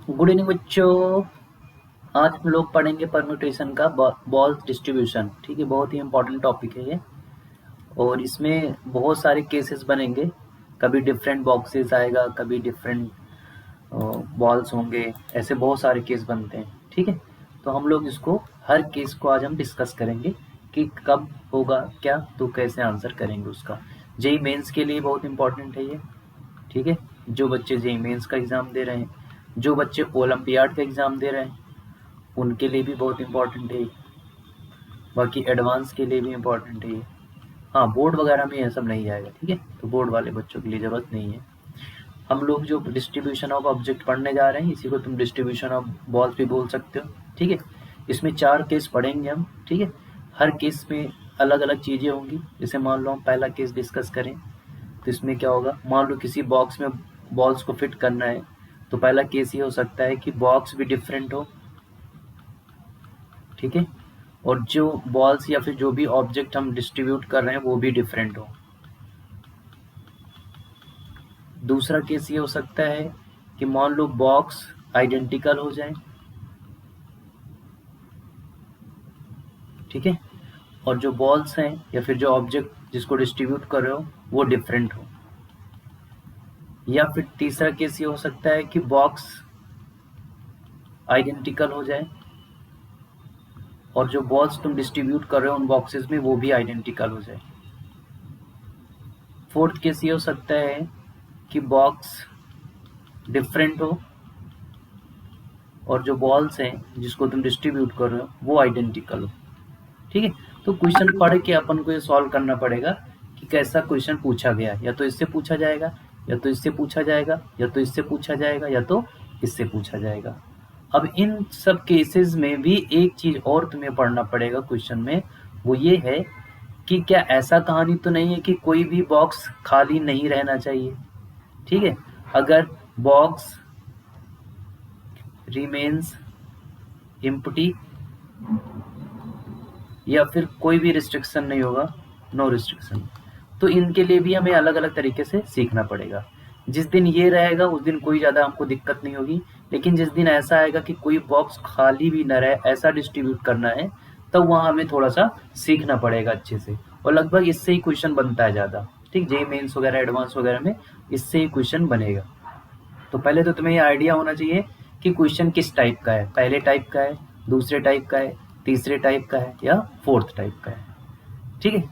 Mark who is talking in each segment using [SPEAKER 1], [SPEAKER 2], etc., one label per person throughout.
[SPEAKER 1] Good evening बच्चों। आज हम लोग पढ़ेंगे परम्यूटेशन का बॉल्स डिस्ट्रीब्यूशन। ठीक है, बहुत ही इंपॉर्टेंट टॉपिक है ये। और इसमें बहुत सारे केसेस बनेंगे। कभी डिफरेंट बॉक्सेस आएगा, कभी डिफरेंट बॉल्स होंगे, ऐसे बहुत सारे केस बनते हैं। ठीक है, तो हम लोग इसको हर केस को आज हम डिस्कस करेंगे कि कब होगा क्या, तो कैसे आंसर करेंगे उसका। जेई मेंस के लिए बहुत इंपॉर्टेंट है ये। ठीक है, जो बच्चे जेई मेंस का एग्ज़ाम दे रहे हैं, जो बच्चे ओलंपियाड का एग्ज़ाम दे रहे हैं, उनके लिए भी बहुत इम्पोर्टेंट है। बाकी एडवांस के लिए भी इम्पोर्टेंट है ये। हाँ, बोर्ड वगैरह में ये सब नहीं आएगा। ठीक है, तो बोर्ड वाले बच्चों के लिए ज़रूरत नहीं है। हम लोग जो डिस्ट्रीब्यूशन ऑफ ऑब्जेक्ट पढ़ने जा रहे हैं, इसी को तुम डिस्ट्रीब्यूशन ऑफ बॉल्स भी बोल सकते हो। ठीक है, इसमें 4 केस पढ़ेंगे हम। ठीक है, हर केस में अलग अलग चीज़ें होंगी। जैसे मान लो हम पहला केस डिस्कस करें, तो इसमें क्या होगा, मान लो किसी बॉक्स में बॉल्स को फिट करना है, तो पहला केस ये हो सकता है कि बॉक्स भी डिफरेंट हो। ठीक है, और जो बॉल्स या फिर जो भी ऑब्जेक्ट हम डिस्ट्रीब्यूट कर रहे हैं वो भी डिफरेंट हो। दूसरा केस ये हो सकता है कि मान लो बॉक्स आइडेंटिकल हो जाए। ठीक है, और जो बॉल्स हैं या फिर जो ऑब्जेक्ट जिसको डिस्ट्रीब्यूट कर रहे हो वो डिफरेंट हो। या फिर तीसरा केस ये हो सकता है कि बॉक्स आइडेंटिकल हो जाए और जो बॉल्स तुम डिस्ट्रीब्यूट कर रहे हो उन बॉक्सेस में वो भी आइडेंटिकल हो जाए। फोर्थ केस ये हो सकता है कि बॉक्स डिफरेंट हो और जो बॉल्स हैं जिसको तुम डिस्ट्रीब्यूट कर रहे हो वो आइडेंटिकल हो। ठीक है, तो क्वेश्चन पढ़ के अपन को ये सॉल्व करना पड़ेगा कि कैसा क्वेश्चन पूछा गया है। या तो इससे पूछा जाएगा, या तो इससे पूछा जाएगा, या तो इससे पूछा जाएगा, या तो इससे पूछा जाएगा। अब इन सब केसेस में भी एक चीज और तुम्हें पढ़ना पड़ेगा क्वेश्चन में, वो ये है कि क्या ऐसा कहानी तो नहीं है कि कोई भी बॉक्स खाली नहीं रहना चाहिए। ठीक है, अगर बॉक्स रिमेन्स एम्प्टी या फिर कोई भी रिस्ट्रिक्शन नहीं होगा, नो रिस्ट्रिक्शन, तो इनके लिए भी हमें अलग अलग तरीके से सीखना पड़ेगा। जिस दिन ये रहेगा उस दिन कोई ज़्यादा हमको दिक्कत नहीं होगी, लेकिन जिस दिन ऐसा आएगा कि कोई बॉक्स खाली भी न रहे, ऐसा डिस्ट्रीब्यूट करना है, तब वहाँ हमें थोड़ा सा सीखना पड़ेगा अच्छे से। और लगभग इससे ही क्वेश्चन बनता है ज़्यादा। ठीक, जेईई मेंस वगैरह एडवांस वगैरह में इससे ही क्वेश्चन बनेगा। तो पहले तो तुम्हें ये आइडिया होना चाहिए कि क्वेश्चन किस टाइप का है, पहले टाइप का है, दूसरे टाइप का है, तीसरे टाइप का है या फोर्थ टाइप का है। ठीक है,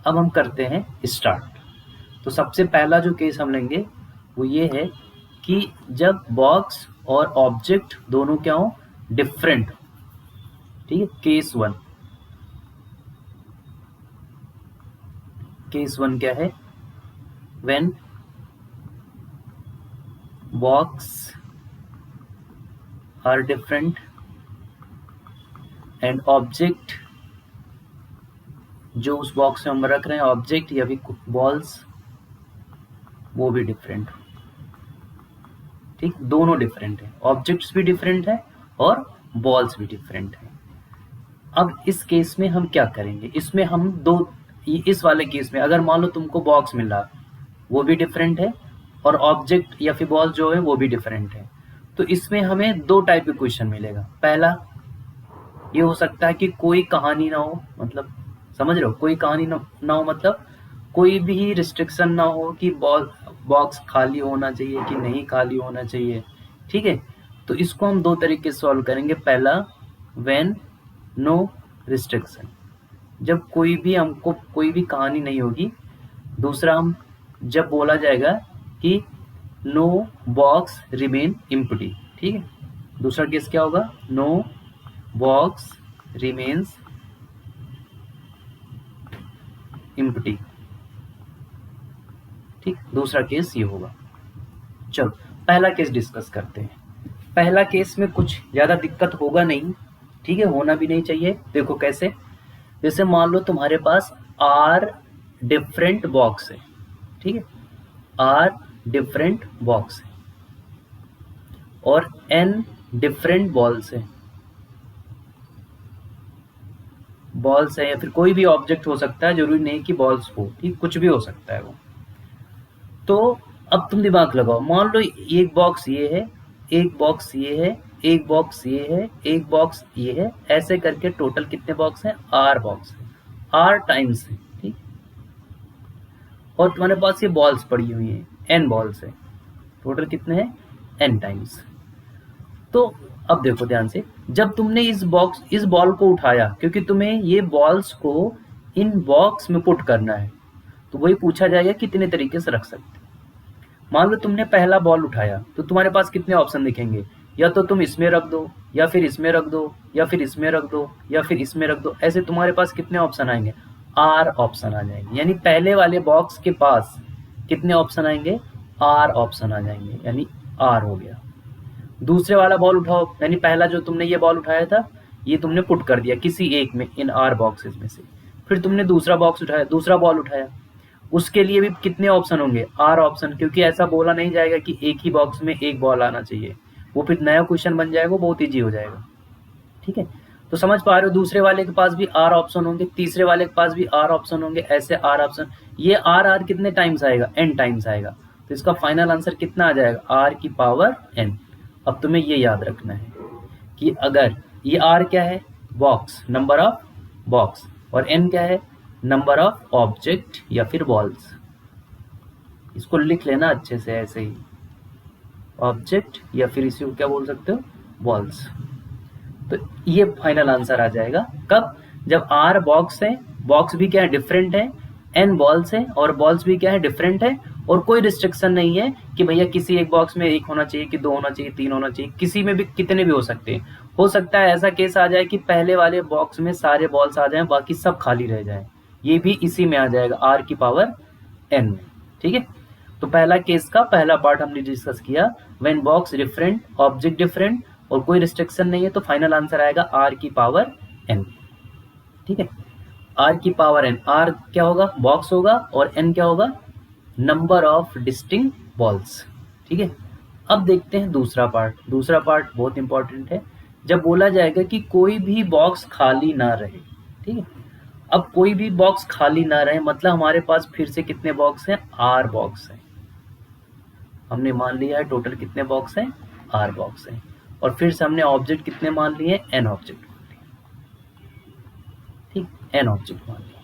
[SPEAKER 1] अब हम करते हैं स्टार्ट। तो सबसे पहला जो केस हम लेंगे वो ये है कि जब बॉक्स और ऑब्जेक्ट दोनों क्या हो, डिफरेंट। ठीक है, केस वन क्या है, when box are different and object, जो उस बॉक्स में हम रख रहे हैं ऑब्जेक्ट या फिर बॉल्स, वो भी डिफरेंट। ठीक, दोनों डिफरेंट है, ऑब्जेक्ट्स भी डिफरेंट है और बॉल्स भी डिफरेंट है। अब इस केस में हम क्या करेंगे, इसमें हम इस वाले केस में अगर मान लो तुमको बॉक्स मिल रहा वो भी डिफरेंट है और ऑब्जेक्ट या फिर बॉल जो है वो भी डिफरेंट है, तो इसमें हमें दो टाइप के क्वेश्चन मिलेगा। पहला ये हो सकता है कि कोई कहानी ना हो, मतलब समझ रहे हो, कोई कहानी ना हो मतलब कोई भी रिस्ट्रिक्शन ना हो कि बॉक्स खाली होना चाहिए कि नहीं खाली होना चाहिए। ठीक है, तो इसको हम दो तरीके से सॉल्व करेंगे। पहला, व्हेन नो रिस्ट्रिक्शन, जब कोई भी हमको कोई भी कहानी नहीं होगी। दूसरा, हम जब बोला जाएगा कि नो बॉक्स रिमेन एम्प्टी। ठीक है, दूसरा केस क्या होगा, नो बॉक्स रिमेन्स एम्प्टी। ठीक, दूसरा केस ये होगा। चलो पहला केस डिस्कस करते हैं। पहला केस में कुछ ज़्यादा दिक्कत होगा नहीं। ठीक है, होना भी नहीं चाहिए। देखो कैसे, जैसे मान लो तुम्हारे पास आर डिफरेंट बॉक्स है। ठीक है, आर डिफरेंट बॉक्स है और एन डिफरेंट बॉल्स है या फिर कोई भी ऑब्जेक्ट हो सकता है, जरूरी नहीं कि बॉल्स हो। ठीक, कुछ भी हो सकता है वो। तो अब तुम दिमाग लगाओ, मान लो एक बॉक्स ये है एक बॉक्स ये है, एक बॉक्स ये है, एक बॉक्स ये है, ऐसे करके टोटल कितने बॉक्स हैं? आर बॉक्स है, आर टाइम्स है, ठीक। और तुम्हारे पास ये बॉल्स पड़ी हुई हैं, एन बॉल्स है, टोटल कितने हैं? N times. तो अब देखो ध्यान से, जब तुमने इस बॉल को उठाया, क्योंकि तुम्हें ये बॉल्स को इन बॉक्स में पुट करना है, तो वही पूछा जाएगा कितने तरीके से रख सकते। मान लो तुमने पहला बॉल उठाया, तो तुम्हारे पास कितने ऑप्शन दिखेंगे? या तो तुम इसमें रख दो, या फिर इसमें रख दो, या फिर इसमें रख दो, या फिर इसमें रख दो। ऐसे तुम्हारे पास कितने ऑप्शन आएंगे? आर ऑप्शन आ जाएंगे। यानी पहले वाले बॉक्स के पास कितने ऑप्शन आएंगे? आर ऑप्शन आ जाएंगे, यानी आर हो गया। दूसरे वाला बॉल उठाओ, यानी पहला जो तुमने ये बॉल उठाया था, ये तुमने पुट कर दिया किसी एक में इन आर बॉक्सेस में से। फिर तुमने दूसरा बॉक्स उठाया, दूसरा बॉल उठाया, उसके लिए भी कितने ऑप्शन होंगे? आर ऑप्शन, क्योंकि ऐसा बोला नहीं जाएगा कि एक ही बॉक्स में एक बॉल आना चाहिए, वो फिर नया क्वेश्चन बन जाएगा, बहुत ईजी हो जाएगा, ठीक है। तो समझ पा रहे हो, दूसरे वाले के पास भी आर ऑप्शन होंगे, तीसरे वाले के पास भी आर ऑप्शन होंगे, ऐसे आर ऑप्शन। ये आर कितने टाइम्स आएगा? एन टाइम्स आएगा। तो इसका फाइनल आंसर कितना आ जाएगा? आर की पावर एन। अब तुम्हें ये याद रखना है कि अगर ये आर क्या है? बॉक्स, नंबर ऑफ बॉक्स, और एन क्या है? नंबर ऑफ ऑब्जेक्ट या फिर बॉल्स। इसको लिख लेना अच्छे से ऐसे ही, ऑब्जेक्ट या फिर इसी को क्या बोल सकते हो? बॉल्स। तो ये फाइनल आंसर आ जाएगा कब? जब आर बॉक्स है, बॉक्स भी क्या है? डिफरेंट है, एन बॉल्स है और बॉल्स भी क्या है? डिफरेंट है, और कोई रिस्ट्रिक्शन नहीं है कि भैया किसी एक बॉक्स में एक होना चाहिए कि दो होना चाहिए, तीन होना चाहिए, किसी में भी कितने भी हो सकते हैं। हो सकता है ऐसा केस आ जाए कि पहले वाले बॉक्स में सारे बॉल्स आ जाएं, बाकी सब खाली रह जाए, ये भी इसी में आ जाएगा, आर की पावर एन में, ठीक है। तो पहला केस का पहला पार्ट हमने डिस्कस किया, when box different, object different और कोई रिस्ट्रिक्शन नहीं है, तो फाइनल आंसर आएगा आर की पावर एन, ठीक है। आर की पावर एन, आर क्या होगा? बॉक्स होगा, और एन क्या होगा? नंबर ऑफ डिस्टिंक्ट बॉल्स, ठीक है। अब देखते हैं दूसरा पार्ट। दूसरा पार्ट बहुत इंपॉर्टेंट है, जब बोला जाएगा कि कोई भी बॉक्स खाली ना रहे, ठीक है। अब कोई भी बॉक्स खाली ना रहे मतलब हमारे पास फिर से कितने बॉक्स हैं? आर बॉक्स हैं। हमने मान लिया है टोटल कितने बॉक्स हैं? आर बॉक्स हैं। और फिर से हमने ऑब्जेक्ट कितने मान लिए? एन ऑब्जेक्ट मान लिए, ठीक, एन ऑब्जेक्ट मान लिए।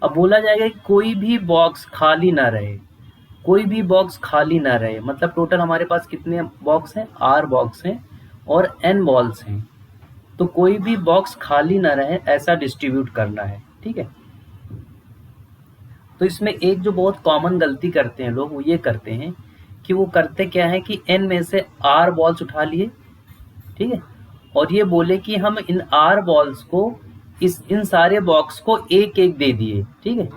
[SPEAKER 1] अब बोला जाएगा कि कोई भी बॉक्स खाली ना रहे, कोई भी बॉक्स खाली ना रहे मतलब टोटल हमारे पास कितने बॉक्स हैं? आर बॉक्स हैं और एन बॉल्स हैं, तो कोई भी बॉक्स खाली ना रहे ऐसा डिस्ट्रीब्यूट करना है, ठीक है। तो इसमें एक जो बहुत कॉमन गलती करते हैं लोग, वो ये करते हैं कि वो करते क्या है कि एन में से आर बॉल्स उठा लिए, ठीक है, और ये बोले कि हम इन आर बॉल्स को इन सारे बॉक्स को एक एक दे दिए, ठीक है,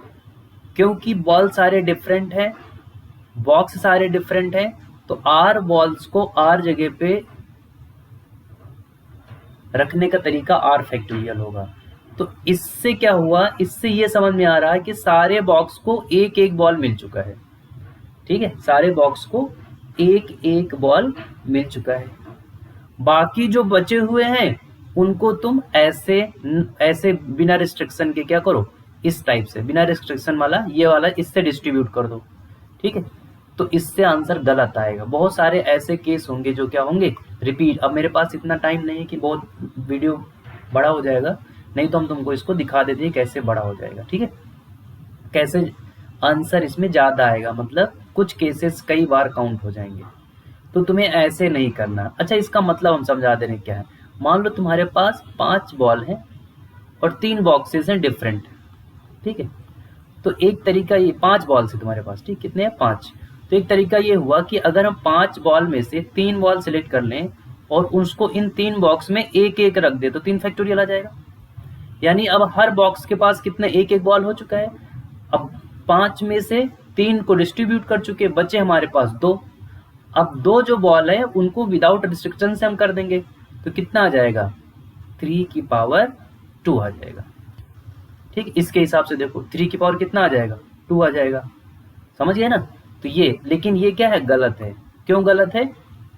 [SPEAKER 1] क्योंकि बॉल सारे डिफरेंट हैं, बॉक्स सारे डिफरेंट हैं, तो आर बॉल्स को आर जगह पे रखने का तरीका आर फैक्टोरियल होगा। तो इससे क्या हुआ? इससे ये समझ में आ रहा है कि सारे बॉक्स को एक एक बॉल मिल चुका है, ठीक है, सारे बॉक्स को एक एक बॉल मिल चुका है। बाकी जो बचे हुए हैं उनको तुम ऐसे ऐसे बिना रिस्ट्रिक्शन के क्या करो? इस टाइप से बिना रिस्ट्रिक्शन वाला, ये वाला इससे डिस्ट्रीब्यूट कर दो, ठीक है। तो इससे आंसर गलत आएगा। बहुत सारे ऐसे केस होंगे जो क्या होंगे? रिपीट। अब मेरे पास इतना टाइम नहीं है कि बहुत वीडियो बड़ा हो जाएगा, नहीं तो हम तुमको इसको दिखा देते हैं कैसे बड़ा हो जाएगा, ठीक है, कैसे आंसर इसमें ज़्यादा आएगा, मतलब कुछ केसेस कई बार काउंट हो जाएंगे, तो तुम्हें ऐसे नहीं करना। अच्छा, इसका मतलब हम समझा दे रहे हैं क्या है। मान लो तुम्हारे पास 5 बॉल हैं और 3 बॉक्सेस हैं डिफरेंट, ठीक है। तो एक तरीका ये, 5 बॉल से तुम्हारे पास, ठीक, कितने हैं? 5। तो एक तरीका ये हुआ कि अगर हम 5 बॉल में से 3 बॉल सिलेक्ट कर लें और उसको इन 3 बॉक्स में एक एक रख दे, तो 3 फैक्टोरियल आ जाएगा। यानी अब हर बॉक्स के पास कितने? एक एक बॉल हो चुका है। अब 5 में से 3 को डिस्ट्रीब्यूट कर चुके, बचे हमारे पास 2। अब 2 जो बॉल है उनको विदाउट रिस्ट्रिक्शन से हम कर देंगे, तो कितना आ जाएगा? 3 की पावर 2 आ जाएगा, ठीक। इसके हिसाब से देखो 3 की पावर कितना आ जाएगा? 2 आ जाएगा, समझ गए ना। तो ये, लेकिन ये क्या है? गलत है। क्यों गलत है?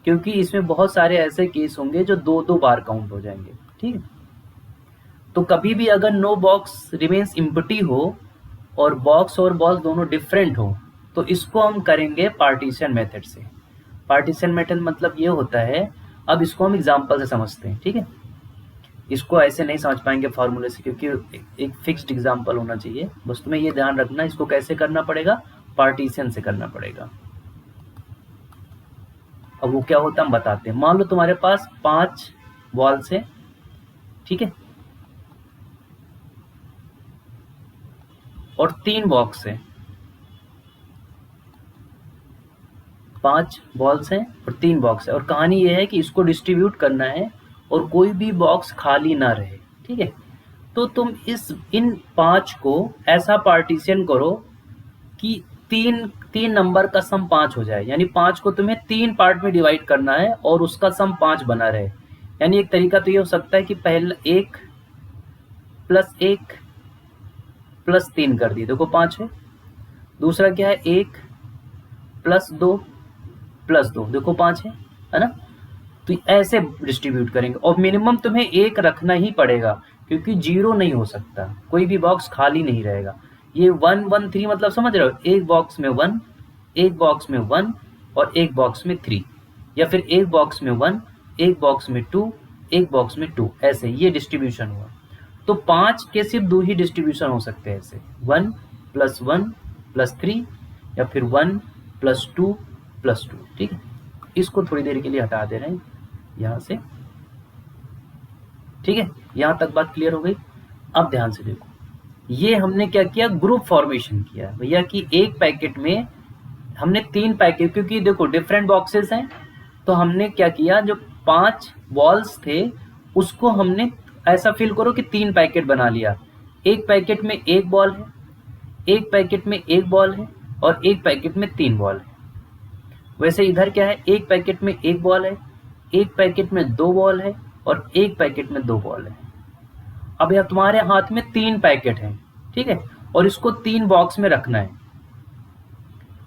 [SPEAKER 1] क्योंकि इसमें बहुत सारे ऐसे केस होंगे जो 2-2 बार काउंट हो जाएंगे, ठीक है। तो कभी भी अगर नो बॉक्स रिमेन्स एम्प्टी हो और बॉक्स और बॉल दोनों डिफरेंट हो, तो इसको हम करेंगे पार्टीशन मेथड से। पार्टीशन मेथड मतलब ये होता है, अब इसको हम एग्जाम्पल से समझते हैं, ठीक है। इसको ऐसे नहीं समझ पाएंगे फॉर्मूले से, क्योंकि एक फिक्स्ड एग्जाम्पल होना चाहिए। बस तुम्हें ये ध्यान रखना, इसको कैसे करना पड़ेगा, पार्टीशन से करना पड़ेगा। अब वो क्या होता है हम बताते हैं। मान लो तुम्हारे पास 5 बॉल्स है, ठीक है, और 3 बॉक्स है। 5 बॉल्स हैं और 3 बॉक्स है, और कहानी ये है कि इसको डिस्ट्रीब्यूट करना है और कोई भी बॉक्स खाली ना रहे, ठीक है। तो तुम इन 5 को ऐसा पार्टीशन करो कि तीन नंबर का सम 5 हो जाए, यानी 5 को तुम्हें 3 पार्ट में डिवाइड करना है और उसका सम 5 बना रहे। यानी एक तरीका तो ये हो सकता है कि पहले 1 प्लस 1 प्लस 3 कर दिए, देखो 5 है। दूसरा क्या है, 1 प्लस 2 प्लस 2, देखो 5 है ना। तो ऐसे डिस्ट्रीब्यूट करेंगे, और मिनिमम तुम्हें 1 रखना ही पड़ेगा, क्योंकि 0 नहीं हो सकता, कोई भी बॉक्स खाली नहीं रहेगा। ये 1 1 3 मतलब समझ रहे हो, एक बॉक्स में 1, एक बॉक्स में 1 और एक बॉक्स में 3, या फिर एक बॉक्स में 1, एक बॉक्स में 2, एक बॉक्स में 2, ऐसे ये डिस्ट्रीब्यूशन हुआ। तो 5 के सिर्फ 2 ही डिस्ट्रीब्यूशन हो सकते हैं ऐसे, 1 प्लस 1 प्लस 3, या फिर 1 प्लस 2 प्लस 2, ठीक है। इसको थोड़ी देर के लिए हटा दे रहे हैं यहाँ से, ठीक है। यहाँ तक बात क्लियर हो गई। अब ध्यान से देखो, ये हमने क्या किया, ग्रुप फॉर्मेशन किया भैया, कि एक पैकेट में हमने 3 पैकेट, क्योंकि देखो डिफरेंट बॉक्सेस हैं, तो हमने क्या किया, जो 5 बॉल्स थे उसको हमने ऐसा फील करो कि 3 पैकेट बना लिया। एक पैकेट में 1 बॉल है, एक पैकेट में 1 बॉल है, और एक पैकेट में 3 बॉल है। वैसे इधर क्या है, एक पैकेट में 1 बॉल है, एक पैकेट में 2 बॉल है, और एक पैकेट में 2 बॉल है। अब यह तुम्हारे हाथ में 3 पैकेट हैं, ठीक है, और इसको 3 बॉक्स में रखना है।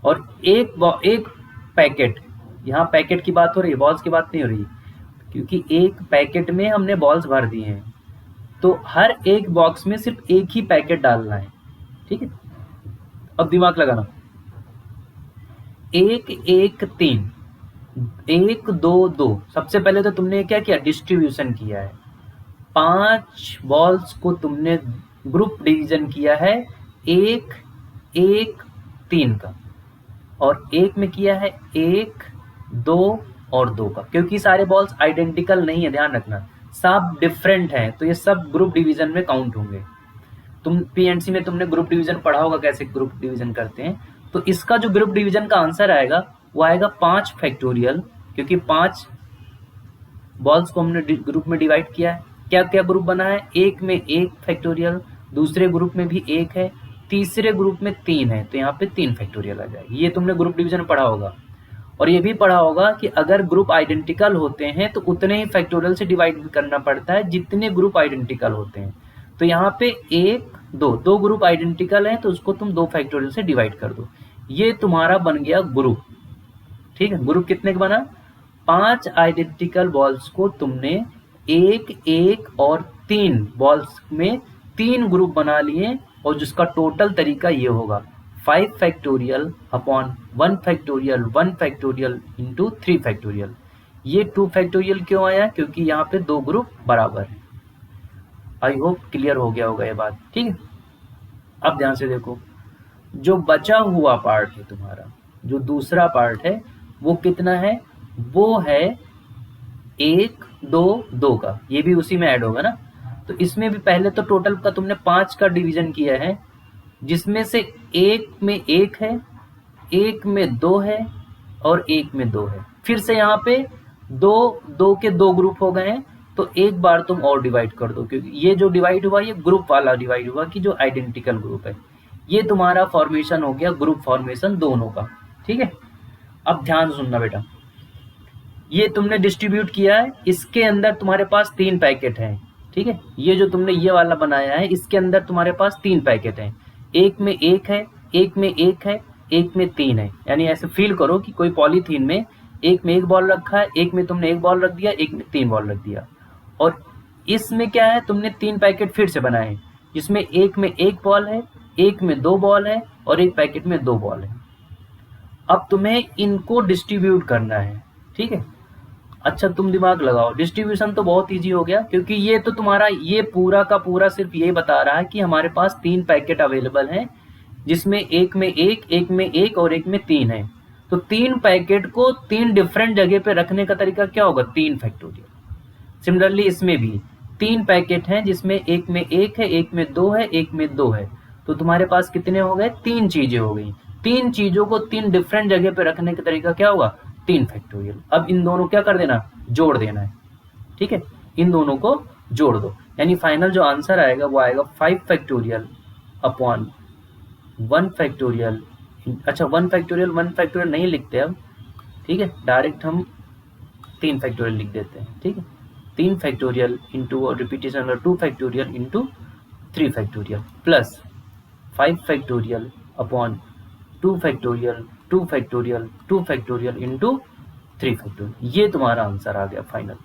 [SPEAKER 1] और एक पैकेट, यहाँ पैकेट की बात हो रही है, बॉल्स की बात नहीं हो रही, क्योंकि एक पैकेट में हमने बॉल्स भर दिए हैं, तो हर एक बॉक्स में सिर्फ एक ही पैकेट डालना है, ठीक है। अब दिमाग लगाना, 1 1 3, 1 2 2। सबसे पहले तो तुमने क्या किया, डिस्ट्रीब्यूशन किया है। 5 बॉल्स को तुमने ग्रुप डिवीजन किया है 1 1 3 का, और एक में किया है 1 2 और 2 का, क्योंकि सारे बॉल्स आइडेंटिकल नहीं है, ध्यान रखना, सब डिफरेंट हैं, तो ये सब ग्रुप डिवीजन में काउंट होंगे। तुम पीएनसी में तुमने ग्रुप डिवीजन पढ़ा होगा, कैसे ग्रुप डिवीजन करते हैं। तो इसका जो ग्रुप डिवीजन का आंसर आएगा वो आएगा 5 फैक्टोरियल, क्योंकि 5 बॉल्स को हमने ग्रुप में डिवाइड किया है। क्या क्या ग्रुप बना है, एक में 1 फैक्टोरियल, दूसरे ग्रुप में भी 1 है, तीसरे ग्रुप में 3 है, तो यहाँ पे 3 फैक्टोरियल आ जाएगी। ये तुमने ग्रुप डिवीजन पढ़ा होगा। और ये भी पढ़ा होगा कि अगर ग्रुप आइडेंटिकल होते हैं तो उतने ही फैक्टोरियल से डिवाइड करना पड़ता है जितने ग्रुप आइडेंटिकल होते हैं। तो यहाँ पे 1 2 ग्रुप आइडेंटिकल हैं, तो उसको तुम 2 फैक्टोरियल से डिवाइड कर दो। ये तुम्हारा बन गया ग्रुप, ठीक है। ग्रुप कितने का बना, 5 आइडेंटिकल बॉल्स को तुमने 1 1 और 3 बॉल्स में 3 ग्रुप बना लिए, और जिसका टोटल तरीका ये होगा 5 factorial upon 1 factorial 1 factorial into 3 factorial. ये 2 फैक्टोरियल क्यों आया, क्योंकि यहाँ पे 2 ग्रुप बराबर है। आई होप क्लियर हो गया होगा ये बात, ठीक है। अब ध्यान से देखो, जो बचा हुआ पार्ट है तुम्हारा, जो दूसरा पार्ट है वो कितना है, वो है 1 2 2 का, ये भी उसी में ऐड होगा ना। तो इसमें भी पहले तो टोटल का तुमने 5 का डिवीजन किया है, जिसमें से एक में 1 है, एक में 2 है, और एक में 2 है। फिर से यहाँ पे 2 2 के 2 ग्रुप हो गए हैं, तो एक बार तुम और डिवाइड कर दो, क्योंकि ये जो डिवाइड हुआ ये ग्रुप वाला डिवाइड हुआ, कि जो आइडेंटिकल ग्रुप है। ये तुम्हारा फॉर्मेशन हो गया ग्रुप फॉर्मेशन दोनों का, ठीक है। अब ध्यान से सुनना बेटा, ये तुमने डिस्ट्रीब्यूट किया है, इसके अंदर तुम्हारे पास 3 पैकेट हैं, ठीक है। ये जो तुमने ये वाला बनाया है, इसके अंदर तुम्हारे पास 3 पैकेट हैं, एक में 1 है, एक में 1 है, एक में 3 है। यानी ऐसे फील करो कि कोई पॉलीथीन में एक में 1 बॉल रखा है, एक में तुमने 1 बॉल रख दिया, एक में 3 बॉल रख दिया, और इसमें क्या है, तुमने 3 पैकेट फिर से बनाए हैं, जिसमें एक में 1 बॉल है, एक में 2 बॉल है, और एक पैकेट में 2 बॉल है। अब तुम्हें इनको डिस्ट्रीब्यूट करना है, ठीक है। अच्छा तुम दिमाग लगाओ, डिस्ट्रीब्यूशन तो बहुत इजी हो गया, क्योंकि ये तो तुम्हारा ये पूरा का पूरा सिर्फ ये बता रहा है कि हमारे पास 3 पैकेट अवेलेबल हैं, जिसमें एक में एक में एक और एक में 3 है। तो 3 पैकेट को 3 डिफरेंट जगह पे रखने का तरीका क्या होगा, 3 फैक्टोरियल। सिमिलरली इसमें भी 3 पैकेट हैं, जिसमें एक में एक है, एक में 2 है, एक में 2 है। तो तुम्हारे पास कितने हो गए, 3 चीजें हो गई। 3 चीजों को 3 डिफरेंट जगह पे रखने का तरीका क्या होगा, 3 फैक्टोरियल। अब इन दोनों क्या कर देना, जोड़ देना है, ठीक है। इन दोनों को जोड़ दो, यानी फाइनल जो आंसर आएगा वो आएगा 5 फैक्टोरियल अपॉन 1 फैक्टोरियल। अच्छा 1 फैक्टोरियल नहीं लिखते अब, ठीक है, डायरेक्ट हम 3 फैक्टोरियल लिख देते हैं, ठीक है। 3 फैक्टोरियल इंटू रिपीटेशन और 2 factorial into 3 factorial plus 5 factorial upon 2 factorial 2 factorial 2 factorial into 3 factorial. ये तुम्हारा आंसर आ गया फाइनल।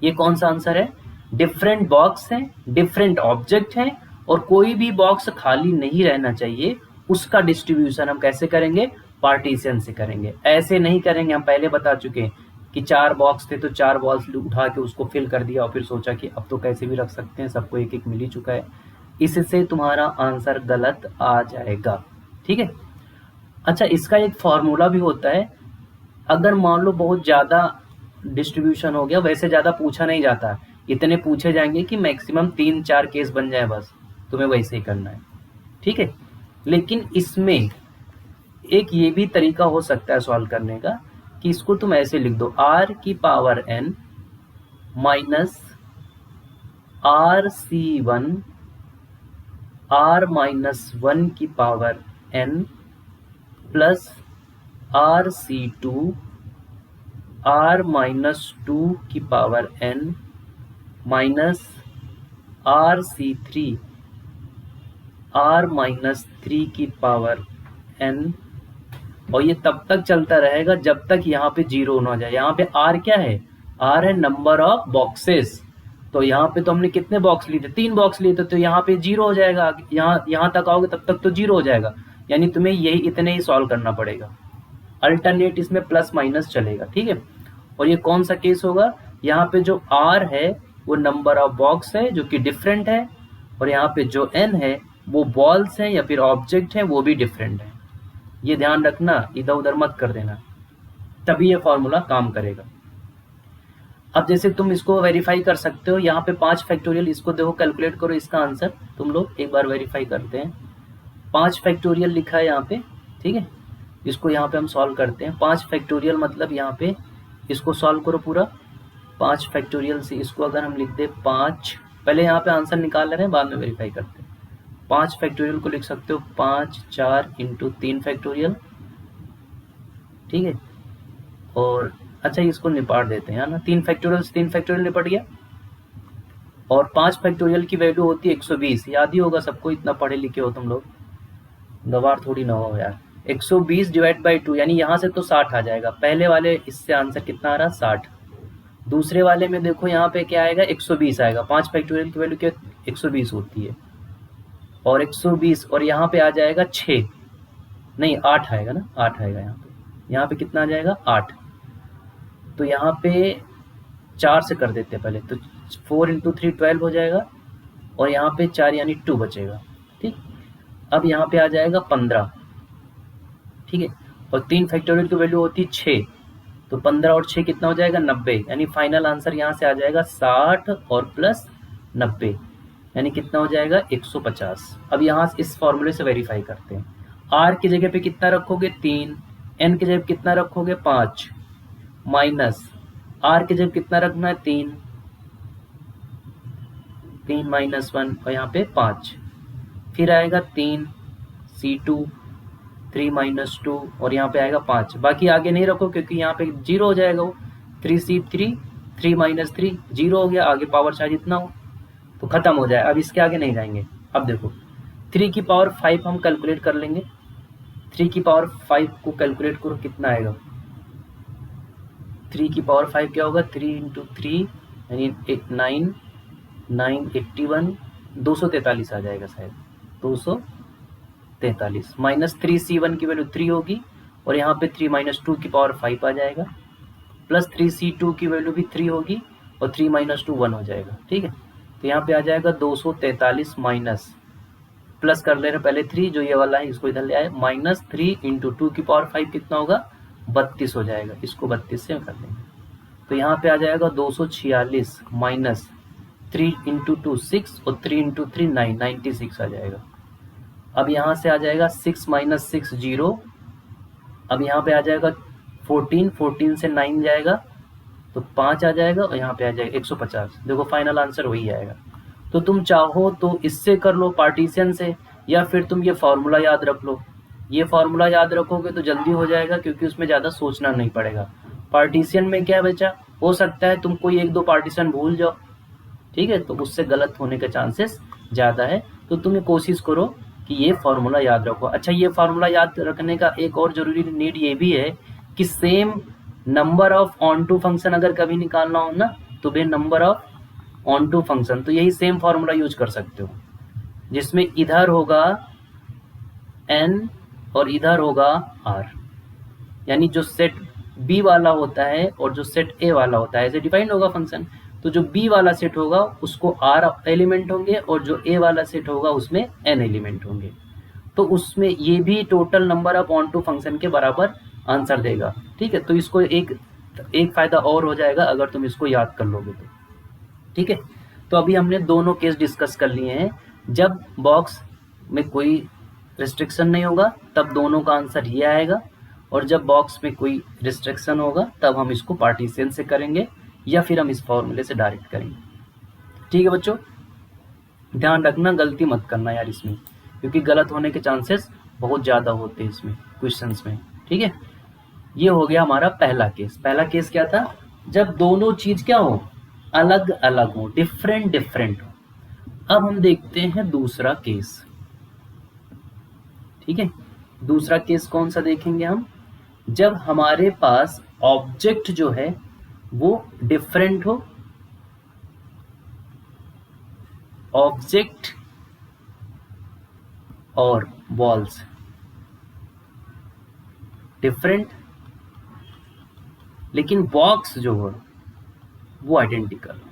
[SPEAKER 1] ये कौन सा आंसर है, डिफरेंट बॉक्स है, डिफरेंट ऑब्जेक्ट है, और कोई भी बॉक्स खाली नहीं रहना चाहिए। उसका डिस्ट्रीब्यूशन हम कैसे करेंगे, पार्टीशन से करेंगे, ऐसे नहीं करेंगे। हम पहले बता चुके हैं कि 4 बॉक्स थे तो 4 बॉक्स उठा के उसको फिल कर दिया और फिर सोचा कि अब तो कैसे भी रख सकते हैं, सबको एक एक मिल ही चुका है। इससे तुम्हारा आंसर गलत आ जाएगा, ठीक है। अच्छा इसका एक फॉर्मूला भी होता है, अगर मान लो बहुत ज़्यादा डिस्ट्रीब्यूशन हो गया, वैसे ज़्यादा पूछा नहीं जाता, इतने पूछे जाएंगे कि मैक्सिमम 3-4 केस बन जाए, बस तुम्हें वैसे ही करना है, ठीक है। लेकिन इसमें एक ये भी तरीका हो सकता है सॉल्व करने का, कि इसको तुम ऐसे लिख दो, r की power n minus RC1 r minus 1 की power n plus RC2 r minus 2 की power n minus RC3 r minus 3 की पावर n। और ये तब तक चलता रहेगा जब तक यहाँ पे 0 ना हो जाए। यहाँ पे r क्या है, r है नंबर ऑफ बॉक्सेस। तो यहाँ पे तो हमने कितने बॉक्स लिए थे, 3 बॉक्स लिए थे, तो यहाँ पे 0 हो जाएगा। यहाँ तक आओगे तब तक तो 0 हो जाएगा, यानी तुम्हें यही इतने ही सॉल्व करना पड़ेगा। अल्टरनेट इसमें प्लस माइनस चलेगा, ठीक है। और ये कौन सा केस होगा, यहाँ पे जो r है वो नंबर ऑफ बॉक्स है जो कि डिफरेंट है, और यहाँ पे जो n है वो बॉल्स है या फिर ऑब्जेक्ट है, वो भी डिफरेंट है। ये ध्यान रखना, इधर उधर मत कर देना, तभी ये फॉर्मूला काम करेगा। अब जैसे तुम इसको वेरीफाई कर सकते हो, यहाँ पे 5 फैक्टोरियल, इसको देखो कैलकुलेट करो इसका आंसर, तुम लोग एक बार वेरीफाई करते हैं। 5 फैक्टोरियल लिखा है यहाँ पे, ठीक है। इसको यहाँ पे हम सॉल्व करते हैं। 5 फैक्टोरियल मतलब यहाँ पे इसको सॉल्व करो पूरा। 5 फैक्टोरियल से इसको अगर हम लिख दे 5, पहले यहाँ पे आंसर निकाल रहे हैं, बाद में वेरीफाई करते हैं। 5 फैक्टोरियल को लिख सकते हो 5 4 इंटू 3 फैक्टोरियल, ठीक है। और अच्छा इसको निपाट देते हैं ना, 3 फैक्टोरियल से 3 फैक्टोरियल निपट गया। और 5 फैक्टोरियल की वैल्यू होती है 120, याद ही होगा सबको, इतना पढ़े लिखे हो तुम लोग, गवार थोड़ी ना हो यार। 120 डिवाइड बाई 2, यानी यहाँ से तो 60 आ जाएगा। पहले वाले इससे आंसर कितना आ रहा, 60। दूसरे वाले में देखो यहाँ पे क्या आएगा, 120 आएगा। 5 फैक्टोरियल की वैल्यू क्या 120 होती है, और 120 और यहाँ पे आ जाएगा 6, नहीं 8 आएगा ना, 8 आएगा यहाँ पे कितना आ जाएगा, 8। तो यहाँ पे 4 से कर देते हैं पहले, तो 4 इंटू 3 12 हो जाएगा, और यहाँ पे 4 यानी 2 बचेगा, ठीक। अब यहाँ पे आ जाएगा 15, ठीक है। और 3 फैक्टोरियल की वैल्यू होती है 6, तो 15 और 6 कितना हो जाएगा, 90। यानी फाइनल आंसर यहाँ से आ जाएगा 60 और प्लस 90, यानी कितना हो जाएगा 150। अब यहाँ से इस फॉर्मूले से वेरीफाई करते हैं। r की जगह पे कितना रखोगे, 3, n की जगह कितना रखोगे, 5, माइनस r की जगह कितना रखना है, 3 माइनस 1, और यहाँ पे 5, फिर आएगा 3 C2 3 माइनस 2, और यहाँ पे आएगा 5। बाकी आगे नहीं रखो क्योंकि यहाँ पे 0 हो जाएगा वो, 3C3 3 माइनस 3 0 हो गया, आगे पावर चाहे जितना हो तो खत्म हो जाए। अब इसके आगे नहीं जाएंगे। अब देखो 3 की पावर 5 हम कैलकुलेट कर लेंगे। 3 की पावर 5 को कैलकुलेट करो कितना आएगा, 3 की पावर 5 क्या होगा, 3 इंटू 3 यानी 9 81 243 आ जाएगा शायद, 243 माइनस 3C1 की वैल्यू 3 होगी, और यहाँ पे 3 माइनस 2 की पावर 5 आ जाएगा, प्लस 3c2 की वैल्यू भी 3 होगी और 3 माइनस 2 1 हो जाएगा। ठीक है, तो यहाँ पे आ जाएगा 243 माइनस, प्लस कर ले रहे पहले 3 जो ये वाला है इसको इधर ले आए, माइनस 3 इंटू 2 की पावर 5 कितना होगा 32 हो जाएगा, इसको 32 से कर लेंगे। तो यहाँ पे आ जाएगा 246 माइनस 3 इंटू 2 6 और 3 इंटू 3 9, 96 आ जाएगा। अब यहाँ से आ जाएगा 6 माइनस 6 0, अब यहाँ पे आ जाएगा 14, 14 से 9 जाएगा तो 5 आ जाएगा और यहाँ पे आ जाएगा 150। देखो फाइनल आंसर वही आएगा। तो तुम चाहो तो इससे कर लो पार्टीशन से, या फिर तुम ये फॉर्मूला याद रख लो। ये फॉर्मूला याद रखोगे तो जल्दी हो जाएगा क्योंकि उसमें ज़्यादा सोचना नहीं पड़ेगा। पार्टीशन में क्या बचा, हो सकता है तुम कोई 1-2 पार्टीशन भूल जाओ, ठीक है, तो उससे गलत होने के चांसेस ज़्यादा है। तो तुम ये कोशिश करो कि ये फार्मूला याद रखो। अच्छा, ये फार्मूला याद रखने का एक और जरूरी नीड ये भी है कि same number of onto function अगर कभी निकालना हो ना तो बे number of onto function, तो यही सेम फार्मूला यूज कर सकते हो, जिसमें इधर होगा n और इधर होगा r, यानी जो सेट b वाला होता है और जो सेट a वाला होता है ऐसे डिफाइंड होगा फंक्शन। तो जो b वाला सेट होगा उसको r एलिमेंट होंगे और जो a वाला सेट होगा उसमें n एलिमेंट होंगे। तो उसमें ये भी total number of onto function के बराबर आंसर देगा। ठीक है, तो इसको एक फायदा और हो जाएगा अगर तुम इसको याद कर लोगे तो। ठीक है, तो अभी हमने दोनों केस डिस्कस कर लिए हैं। जब बॉक्स में कोई रिस्ट्रिक्शन नहीं होगा तब दोनों का आंसर ये आएगा, और जब बॉक्स में कोई रिस्ट्रिक्शन होगा तब हम इसको पार्टीशन से करेंगे या फिर हम इस फॉर्मूले से डायरेक्ट करेंगे। ठीक है बच्चों, ध्यान रखना, गलती मत करना यार इसमें, क्योंकि गलत होने के चांसेस बहुत ज़्यादा होते हैं इसमें क्वेश्चंस में। ठीक है, ये हो गया हमारा पहला केस। पहला केस क्या था, जब दोनों चीज क्या हो, अलग अलग हो, डिफरेंट डिफरेंट हो। अब हम देखते हैं दूसरा केस। ठीक है, दूसरा केस कौन सा देखेंगे हम, जब हमारे पास ऑब्जेक्ट जो है वो डिफरेंट हो, ऑब्जेक्ट और बॉल्स डिफरेंट, लेकिन बॉक्स जो है वो आइडेंटिकल हो।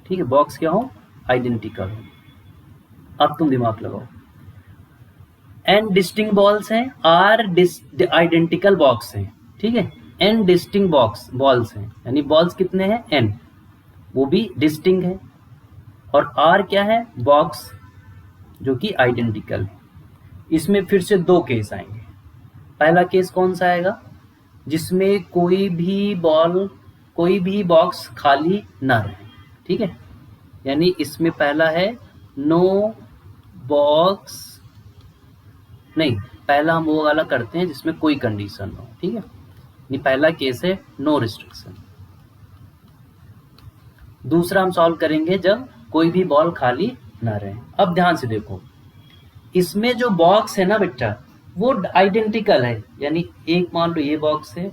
[SPEAKER 1] ठीक है, बॉक्स क्या हो, आइडेंटिकल हो। अब तुम दिमाग लगाओ, n डिस्टिंक्ट बॉल्स हैं, r आइडेंटिकल बॉक्स हैं। ठीक है, n डिस्टिंक्ट बॉल्स हैं, यानी बॉल्स कितने हैं n, वो भी डिस्टिंक्ट है, और r क्या है, बॉक्स जो कि आइडेंटिकल है। इसमें फिर से दो केस आएंगे। पहला केस कौन सा आएगा, जिसमें कोई भी बॉक्स खाली ना रहे। ठीक है, यानी इसमें पहला है नो बॉक्स, नहीं, पहला हम वो वाला करते हैं जिसमें कोई कंडीशन हो। ठीक है, ये पहला केस है नो रिस्ट्रिक्शन। दूसरा हम सॉल्व करेंगे जब कोई भी बॉल खाली ना रहे। अब ध्यान से देखो, इसमें जो बॉक्स है ना बेटा वो आइडेंटिकल है, यानी एक मान लो ये बॉक्स है,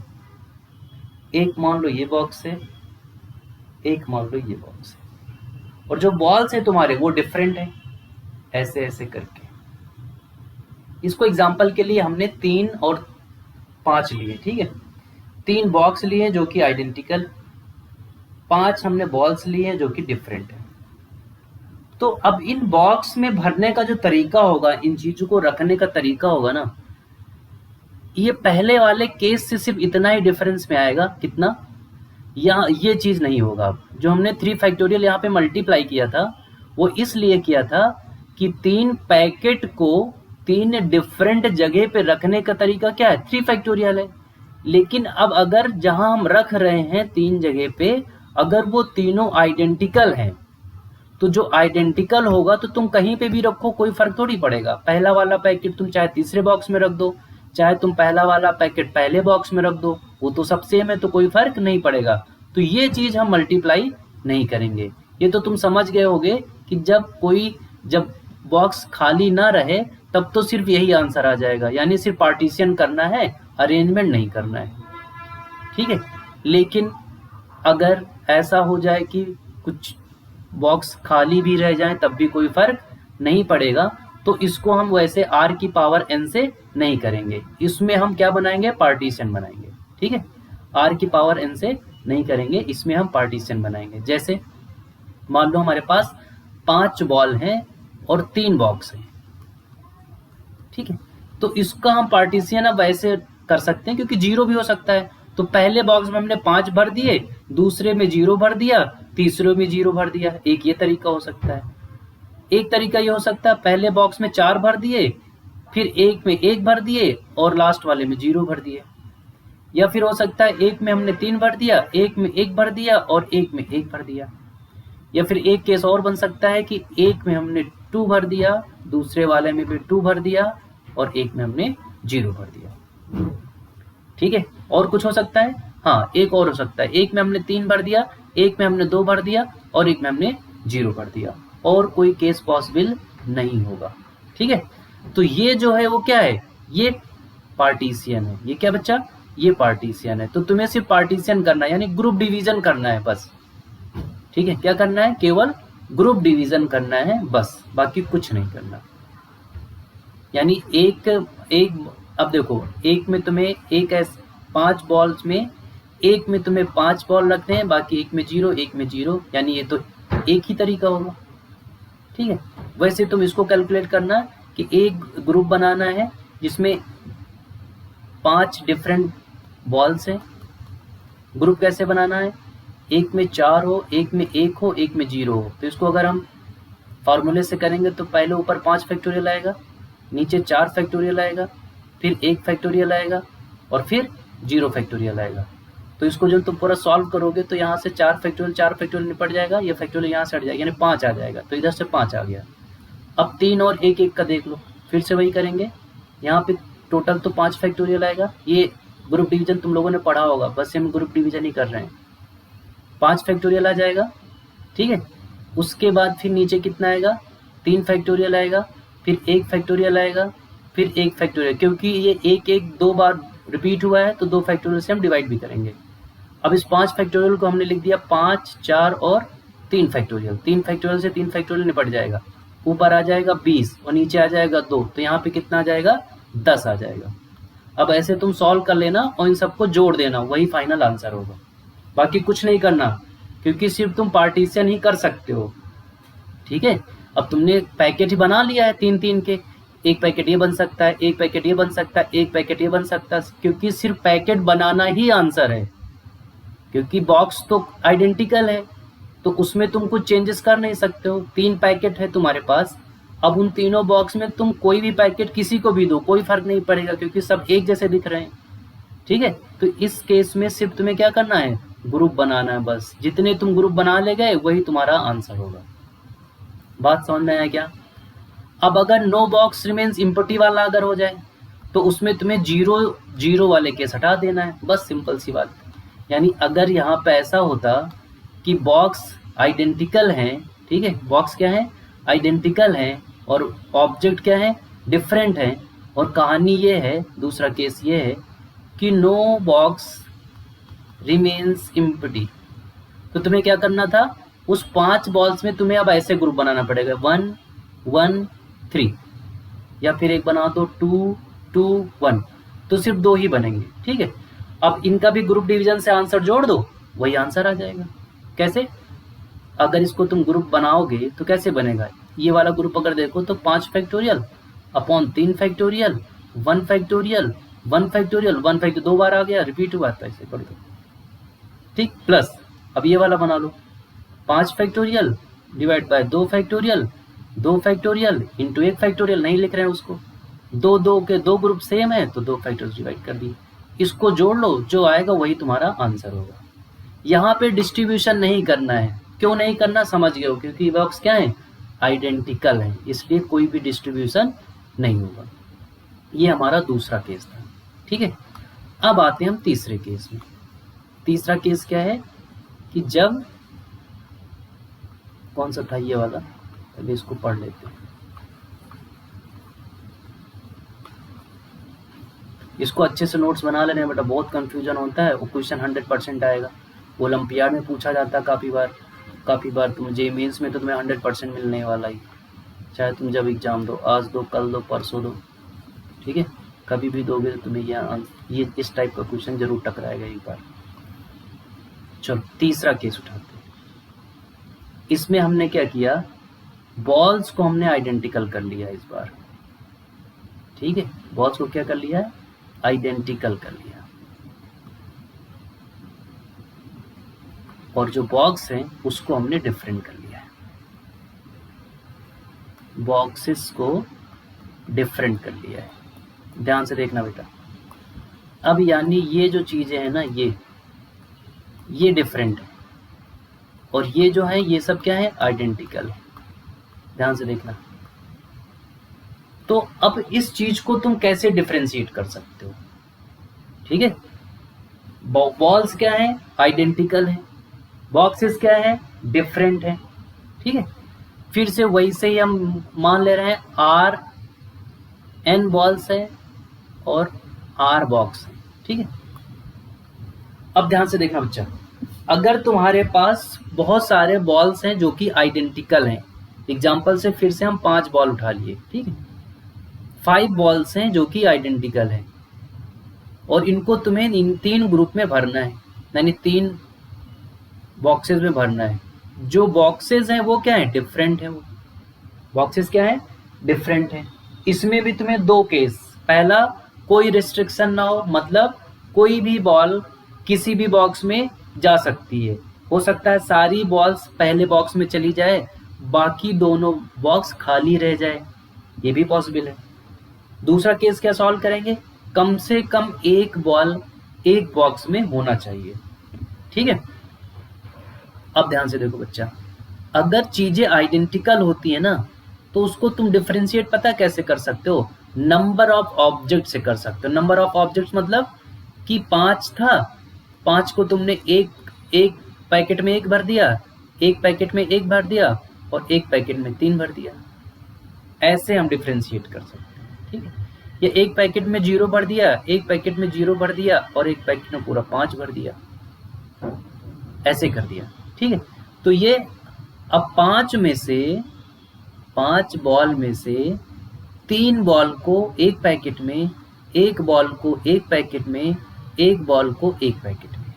[SPEAKER 1] एक मान लो ये बॉक्स है, एक मान लो ये बॉक्स है, और जो बॉल्स है तुम्हारे वो डिफरेंट है, ऐसे ऐसे करके। इसको एग्जांपल के लिए हमने 3 और 5 लिए। ठीक है, 3 बॉक्स लिए जो कि आइडेंटिकल, 5 हमने बॉल्स लिए जो कि डिफरेंट है। तो अब इन बॉक्स में भरने का जो तरीका होगा, इन चीजों को रखने का तरीका होगा ना, ये पहले वाले केस से सिर्फ इतना ही डिफरेंस में आएगा। कितना, यहाँ ये चीज नहीं होगा। जो हमने 3 फैक्टोरियल यहाँ पे मल्टीप्लाई किया था वो इसलिए किया था कि 3 पैकेट को 3 डिफरेंट जगह पे रखने का तरीका क्या है, 3 फैक्टोरियल है। लेकिन अब अगर जहां हम रख रहे हैं 3 जगह पे, अगर वो तीनों आइडेंटिकल हैं, तो जो आइडेंटिकल होगा तो तुम कहीं पे भी रखो कोई फर्क थोड़ी पड़ेगा। पहला वाला पैकेट तुम चाहे तीसरे बॉक्स में रख दो, चाहे तुम पहला वाला पैकेट पहले बॉक्स में रख दो, वो तो सब सेम है, तो कोई फर्क नहीं पड़ेगा। तो ये चीज हम मल्टीप्लाई नहीं करेंगे। ये तो तुम समझ गए होगे कि जब बॉक्स खाली ना रहे तब तो सिर्फ यही आंसर आ जाएगा, यानी सिर्फ पार्टीशन करना है, अरेंजमेंट नहीं करना है। ठीक है, लेकिन अगर ऐसा हो जाए कि कुछ बॉक्स खाली भी रह जाए तब भी कोई फर्क नहीं पड़ेगा, तो इसको हम वैसे r की पावर n से नहीं करेंगे, इसमें हम क्या बनाएंगे, पार्टीशन बनाएंगे। ठीक है, r की पावर n से नहीं करेंगे, इसमें हम पार्टीशन बनाएंगे। जैसे मान लो हमारे पास 5 बॉल हैं और 3 बॉक्स हैं। ठीक है, तो इसका हम पार्टीशन अब ऐसे कर सकते हैं, क्योंकि 0 भी हो सकता है। तो पहले बॉक्स में हमने 5 भर दिए, दूसरे में 0 भर दिया, तीसरे में 0 भर दिया। एक ये तरीका हो सकता है। एक तरीका ये हो सकता है पहले बॉक्स में 4 भर दिए, फिर एक में 1 भर दिए और लास्ट वाले में 0 भर दिए। या फिर हो सकता है एक में हमने 3 भर दिया, एक में 1 भर दिया और एक में 1 भर दिया। या फिर एक केस और बन सकता है कि एक में हमने 2 भर दिया, दूसरे वाले में भी 2 भर दिया और एक में हमने 0 भर दिया। ठीक है, और कुछ हो सकता है? हाँ, एक और हो सकता है, एक में हमने 3 भर दिया, एक में हमने 2 भर दिया और एक में हमने 0 भर दिया। और कोई केस पॉसिबल नहीं होगा। ठीक है, तो ये जो है वो क्या है, ये पार्टीशन है। ये क्या बच्चा, ये पार्टीशन है। तो तुम्हें सिर्फ पार्टीशन करना है, यानी ग्रुप डिवीजन करना है बस। ठीक है, क्या करना है, केवल ग्रुप डिवीजन करना है बस, बाकी कुछ नहीं करना। यानी एक अब देखो, एक में तुम्हें 5 बॉल्स में एक में तुम्हें 5 बॉल रखने हैं, बाकी एक में 0, एक में 0, यानी ये तो एक ही तरीका होगा। ठीक है, वैसे तुम इसको कैलकुलेट करना कि एक ग्रुप बनाना है जिसमें 5 डिफरेंट बॉल्स हैं। ग्रुप कैसे बनाना है, एक में 4 हो, एक में 1 हो, एक में 0 हो। तो इसको अगर हम फॉर्मूले से करेंगे तो पहले ऊपर 5 फैक्टोरियल आएगा, नीचे 4 फैक्टोरियल आएगा, फिर 1 फैक्टोरियल आएगा और फिर 0 फैक्टोरियल आएगा। तो इसको जब तुम पूरा सॉल्व करोगे तो यहाँ से 4 फैक्टोरियल निपट जाएगा, ये फैक्टोरियल यहाँ से हट जाएगा, यानी 5 आ जाएगा। तो इधर से 5 आ गया। अब 3 और 1 1 का देख लो, फिर से वही करेंगे। यहाँ पे टोटल तो 5 फैक्टोरियल आएगा। ये ग्रुप डिवीजन तुम लोगों ने पढ़ा होगा, बस हम ग्रुप डिवीजन ही कर रहे हैं। 5 फैक्टोरियल आ जाएगा। ठीक है, उसके बाद फिर नीचे कितना आएगा, 3 फैक्टोरियल आएगा, फिर 1 फैक्टोरियल आएगा, फिर 1 फैक्टोरियल। क्योंकि ये 1 1 2 बार रिपीट हुआ है तो 2 फैक्टोरियल से हम डिवाइड भी करेंगे। अब इस 5 फैक्टोरियल को हमने लिख दिया 5, 4 और 3 फैक्टोरियल। 3 फैक्टोरियल से 3 फैक्टोरियल निपट जाएगा। ऊपर आ जाएगा 20 और नीचे आ जाएगा 2, तो यहाँ पे कितना आ जाएगा, 10 आ जाएगा। अब ऐसे तुम सॉल्व कर लेना और इन सबको जोड़ देना, वही फाइनल आंसर होगा। बाकी कुछ नहीं करना, क्योंकि सिर्फ तुम पार्टीशन ही कर सकते हो। ठीक है, अब तुमने पैकेट ही बना लिया है 3-3 के, एक पैकेट ये बन सकता है, एक पैकेट ये बन सकता है, एक पैकेट ये बन सकता है, क्योंकि सिर्फ पैकेट बनाना ही आंसर है। क्योंकि बॉक्स तो आइडेंटिकल है, तो उसमें तुम कुछ चेंजेस कर नहीं सकते हो। 3 पैकेट है तुम्हारे पास, अब उन तीनों बॉक्स में तुम कोई भी पैकेट किसी को भी दो, कोई फर्क नहीं पड़ेगा, क्योंकि सब एक जैसे दिख रहे हैं। ठीक है, तो इस केस में सिर्फ तुम्हें क्या करना है, ग्रुप बनाना है बस। जितने तुम ग्रुप बना ले गए वही तुम्हारा आंसर होगा। बात समझ में आया क्या? अब अगर नो बॉक्स रिमेन्स एम्प्टी वाला अगर हो जाए तो उसमें तुम्हें 0 वाले केस हटा देना है, बस सिंपल सी बात। यानी अगर यहाँ पे ऐसा होता कि बॉक्स आइडेंटिकल हैं, ठीक है, बॉक्स क्या है, आइडेंटिकल हैं, और ऑब्जेक्ट क्या है, डिफरेंट है, और कहानी ये है, दूसरा केस ये है कि नो बॉक्स रिमेन्स एम्प्टी, तो तुम्हें क्या करना था, उस 5 बॉल्स में तुम्हें अब ऐसे ग्रुप बनाना पड़ेगा 1 1 3, या फिर एक बना दो 2 2 1, तो सिर्फ 2 ही बनेंगे। ठीक है, अब इनका भी ग्रुप डिवीजन से आंसर जोड़ दो, वही आंसर आ जाएगा। कैसे, अगर इसको तुम ग्रुप बनाओगे तो कैसे बनेगा, ये वाला ग्रुप अगर देखो तो 5 factorial upon 3 factorial 1 factorial 1 factorial 1 factorial 2 बार आ गया, रिपीट हुआ था, ऐसे कर दो। ठीक, प्लस अब ये वाला बना लो 5 factorial divide by 2 factorial 2 factorial into 1 factorial, नहीं लिख रहे हैं उसको, 2 के 2 ग्रुप सेम है तो 2 फैक्टोरियल डिवाइड कर दिए। इसको जोड़ लो, जो आएगा वही तुम्हारा आंसर होगा। यहाँ पे डिस्ट्रीब्यूशन नहीं करना है। क्यों नहीं करना, समझ गए हो, क्योंकि बॉक्स क्या है, आइडेंटिकल है, इसलिए कोई भी डिस्ट्रीब्यूशन नहीं होगा। ये हमारा दूसरा केस था। ठीक है, अब आते हैं हम तीसरे केस में। तीसरा केस क्या है कि जब, कौन सा था ये वाला, पहले इसको पढ़ लेते हैं। इसको अच्छे से नोट्स बना लेने बेटा, बहुत कंफ्यूजन होता है। वो क्वेश्चन 100% आएगा, ओलंपियाड में पूछा जाता है काफ़ी बार। तुम जे मेंस में तो तुम्हें 100% मिलने वाला ही। चाहे तुम जब एग्जाम दो, आज दो, कल दो, परसों दो, ठीक है, कभी भी दोगे तो तुम्हें ये इस टाइप का क्वेश्चन जरूर टकराएगा एक बार। चलो तीसरा केस उठाते हैं। इसमें हमने क्या किया, बॉल्स को हमने आइडेंटिकल कर लिया इस बार, ठीक है, बॉल्स को क्या कर लिया, आइडेंटिकल कर लिया, और जो बॉक्स हैं उसको हमने डिफरेंट कर लिया है, बॉक्सेस को डिफरेंट कर लिया है। ध्यान से देखना बेटा, अब यानी ये जो चीजें हैं ना, ये डिफरेंट है, और ये जो है ये सब क्या है, आइडेंटिकल है। ध्यान से देखना। तो अब इस चीज को तुम कैसे डिफरेंशिएट कर सकते हो, ठीक है, बॉल्स क्या है, आइडेंटिकल है, बॉक्सेस क्या है, डिफरेंट है, ठीक है। फिर से वैसे ही हम मान ले रहे हैं आर एन बॉल्स है और आर बॉक्स है, ठीक है। अब ध्यान से देखना बच्चा, अगर तुम्हारे पास बहुत सारे बॉल्स हैं जो कि आइडेंटिकल हैं, एग्जाम्पल से फिर से हम 5 बॉल उठा लिए, ठीक है, 5 बॉल्स हैं जो कि आइडेंटिकल हैं, और इनको तुम्हें इन 3 ग्रुप में भरना है, यानी 3 बॉक्सेस में भरना है। जो बॉक्सेस हैं वो क्या है, डिफरेंट है, वो बॉक्सेस क्या है, डिफरेंट है। इसमें भी तुम्हें 2 केस, पहला कोई रिस्ट्रिक्शन ना हो, मतलब कोई भी बॉल किसी भी बॉक्स में जा सकती है, हो सकता है सारी बॉल्स पहले बॉक्स में चली जाए, बाकी दोनों बॉक्स खाली रह जाए, ये भी पॉसिबल है। दूसरा केस क्या सॉल्व करेंगे, कम से कम एक बॉल एक बॉक्स में होना चाहिए, ठीक है। अब ध्यान से देखो बच्चा, अगर चीजें आइडेंटिकल होती है ना, तो उसको तुम डिफरेंशिएट पता कैसे कर सकते हो, नंबर ऑफ ऑब्जेक्ट से कर सकते हो। नंबर ऑफ ऑब्जेक्ट्स मतलब कि 5 था, 5 को तुमने एक पैकेट में 1 भर दिया, एक पैकेट में 1 भर दिया, और एक पैकेट में 3 भर दिया, ऐसे हम डिफरेंशिएट कर सकते हैं, ठीक है। ये एक पैकेट में 0 भर दिया, एक पैकेट में 0 भर दिया, और एक पैकेट में पूरा 5 भर दिया, ऐसे कर दिया, ठीक है। तो ये अब 5 में से 5 बॉल में से 3 बॉल को एक पैकेट में, एक बॉल को एक पैकेट में, एक बॉल को एक पैकेट में,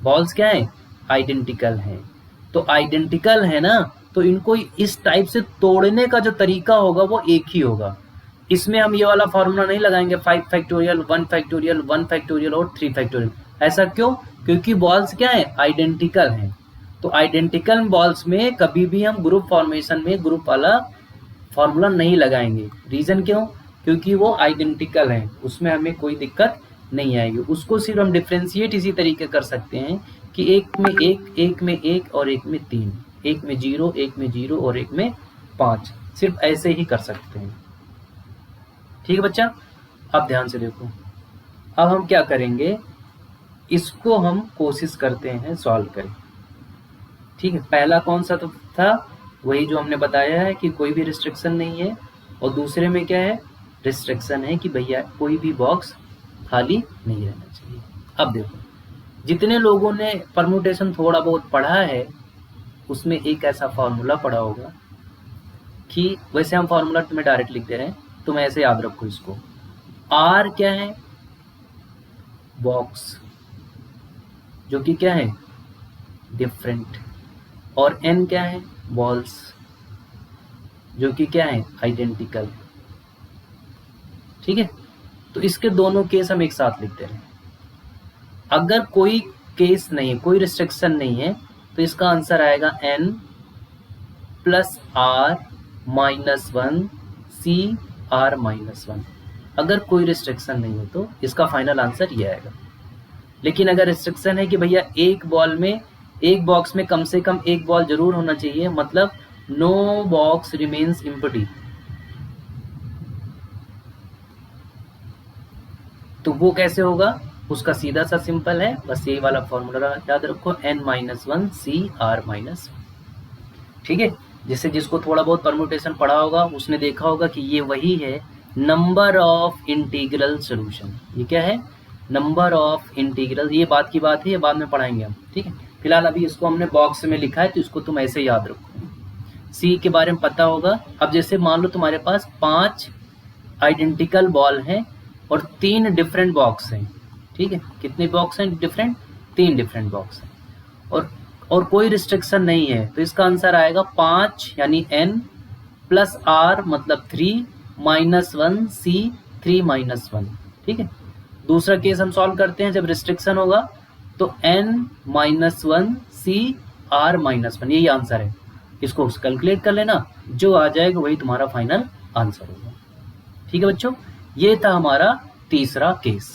[SPEAKER 1] बॉल्स क्या है, आइडेंटिकल हैं। तो आइडेंटिकल है ना, तो इनको इस टाइप से तोड़ने का जो तरीका होगा वो एक ही होगा। इसमें हम ये वाला फॉर्मूला नहीं लगाएंगे 5 फैक्टोरियल 1 फैक्टोरियल 1 फैक्टोरियल और 3 फैक्टोरियल, ऐसा क्यों, क्योंकि बॉल्स क्या है, आइडेंटिकल हैं। तो आइडेंटिकल बॉल्स में कभी भी हम ग्रुप फॉर्मेशन में ग्रुप वाला फॉर्मूला नहीं लगाएंगे। रीजन क्यों, क्योंकि वो आइडेंटिकल हैं, उसमें हमें कोई दिक्कत नहीं आएगी। उसको सिर्फ हम डिफ्रेंशिएट इसी तरीके कर सकते हैं कि एक में एक में एक और एक में 3, एक में 0, एक में 0 और एक में 5, सिर्फ ऐसे ही कर सकते हैं, ठीक है बच्चा। अब ध्यान से देखो, अब हम क्या करेंगे, इसको हम कोशिश करते हैं सॉल्व करें, ठीक है। पहला कौन सा तो था, वही जो हमने बताया है कि कोई भी रिस्ट्रिक्शन नहीं है, और दूसरे में क्या है, रिस्ट्रिक्शन है कि भैया कोई भी बॉक्स खाली नहीं रहना चाहिए। अब देखो, जितने लोगों ने परम्यूटेशन थोड़ा बहुत पढ़ा है, उसमें एक ऐसा फॉर्मूला पढ़ा होगा कि, वैसे हम फॉर्मूला तुम्हें डायरेक्ट लिख दे रहे हैं, तुम ऐसे याद रखो इसको, आर क्या है, बॉक्स, जो कि क्या है, डिफरेंट, और एन क्या है, बॉल्स, जो कि क्या है, आइडेंटिकल, ठीक है। तो इसके दोनों केस हम एक साथ लिखते हैं। अगर कोई केस नहीं है, कोई रिस्ट्रिक्शन नहीं है, तो इसका आंसर आएगा n plus r minus 1 C r minus 1। अगर कोई रिस्ट्रिक्शन नहीं है तो इसका फाइनल आंसर ये आएगा। लेकिन अगर रिस्ट्रिक्शन है कि भैया एक बॉल में, एक बॉक्स में कम से कम एक बॉल जरूर होना चाहिए, मतलब नो बॉक्स रिमेन्स एम्प्टी, तो वो कैसे होगा, उसका सीधा सा सिंपल है, बस यही वाला फॉर्मूला याद रखो, n minus 1 C r minus 1, ठीक है। जिससे जिसको थोड़ा बहुत परम्यूटेशन पढ़ा होगा उसने देखा होगा कि ये वही है नंबर ऑफ इंटीग्रल सॉल्यूशन। ये क्या है, नंबर ऑफ इंटीग्रल, ये बात की बात है, ये बाद में पढ़ाएंगे हम, ठीक है। फिलहाल अभी इसको हमने बॉक्स में लिखा है, तो इसको तुम ऐसे याद रखो। सी के बारे में पता होगा। अब जैसे मान लो तुम्हारे पास 5 आइडेंटिकल बॉल हैं और 3 डिफरेंट बॉक्स हैं, ठीक है। कितने बॉक्स हैं डिफरेंट? 3 डिफरेंट बॉक्स हैं और कोई रिस्ट्रिक्शन नहीं है, तो इसका आंसर आएगा 5 यानी n प्लस r मतलब 3 माइनस 1 c 3 माइनस 1, ठीक है। दूसरा केस हम सॉल्व करते हैं, जब रिस्ट्रिक्शन होगा तो n minus 1 c r minus 1, यही आंसर है। इसको कैलकुलेट कर लेना, जो आ जाएगा वही तुम्हारा फाइनल आंसर होगा, ठीक है बच्चों। ये था हमारा तीसरा केस।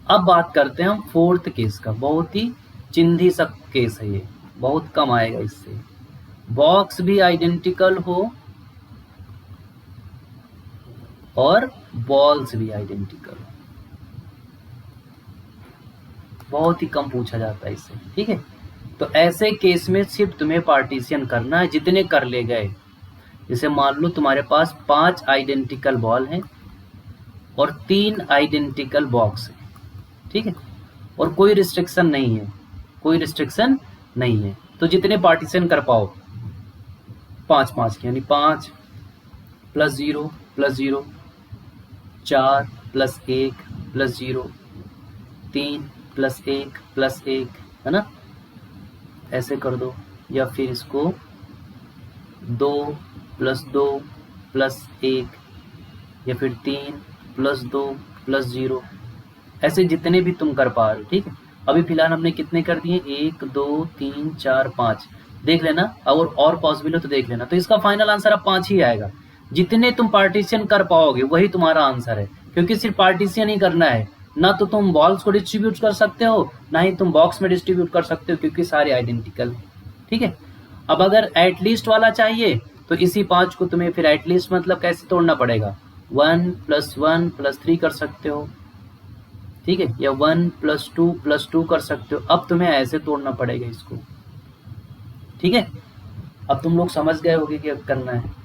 [SPEAKER 1] अब बात करते हैं हम फोर्थ केस का। बहुत ही चिंधी सा केस है ये, बहुत कम आएगा इससे। बॉक्स भी आइडेंटिकल हो और बॉल्स भी आइडेंटिकल हो, बहुत ही कम पूछा जाता है इससे, ठीक है। तो ऐसे केस में सिर्फ तुम्हें पार्टीशन करना है जितने कर ले गए। जैसे मान लो तुम्हारे पास 5 आइडेंटिकल बॉल हैं और 3 आइडेंटिकल बॉक्स हैं, ठीक है, और कोई रिस्ट्रिक्शन नहीं है, कोई रिस्ट्रिक्शन नहीं है। तो जितने पार्टीशन कर पाओ 5-5 के, यानी 5 plus 0 plus 0, 4 plus 1 plus 0, 3 plus 1 plus 1, है ना, ऐसे कर दो। या फिर इसको 2 प्लस 2 प्लस 1, या फिर 3 प्लस 2 प्लस 0, ऐसे जितने भी तुम कर पा रहे हो, ठीक है। अभी फिलहाल हमने कितने कर दिए? 1 2 3 4 5, देख लेना, और पॉसिबल हो तो देख लेना। तो इसका फाइनल आंसर अब 5 ही आएगा। जितने तुम पार्टीशन कर पाओगे वही तुम्हारा आंसर है, क्योंकि सिर्फ पार्टीशन ही करना है, ना तो तुम बॉल्स को डिस्ट्रीब्यूट कर सकते हो, ना ही तुम बॉक्स में डिस्ट्रीब्यूट कर सकते हो, क्योंकि सारे आइडेंटिकल, ठीक है। अब अगर एटलीस्ट वाला चाहिए तो इसी 5 को तुम्हें फिर एटलीस्ट मतलब कैसे तोड़ना पड़ेगा? 1 प्लस 1 प्लस 3 कर सकते हो, ठीक है, या 1 प्लस 2 कर सकते हो। अब तुम्हें ऐसे तोड़ना पड़ेगा इसको, ठीक है। अब तुम लोग समझ गए होगे कि अब करना है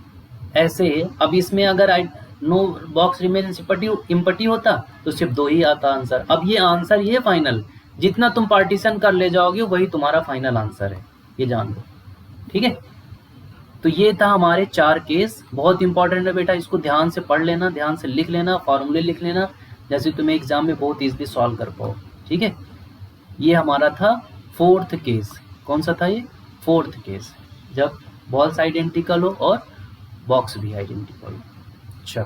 [SPEAKER 1] ऐसे। अब इसमें अगर नो बॉक्स रिमेन्स इम्पटी होता तो सिर्फ 2 ही आता आंसर। अब ये आंसर ये फाइनल, जितना तुम पार्टीशन कर ले जाओगे वही तुम्हारा फाइनल आंसर है, ये जान लो, ठीक है। तो ये था हमारे 4 केस, बहुत इंपॉर्टेंट है बेटा, इसको ध्यान से पढ़ लेना, ध्यान से लिख लेना, फॉर्मूले लिख लेना, जैसे तुम्हें एग्जाम में बहुत इजीली सॉल्व कर पाओ, ठीक है। ये हमारा था फोर्थ केस। कौन सा था ये? फोर्थ केस, जब बॉल्स आइडेंटिकल हो और बॉक्स भी आइडेंटिकल हो। चलो,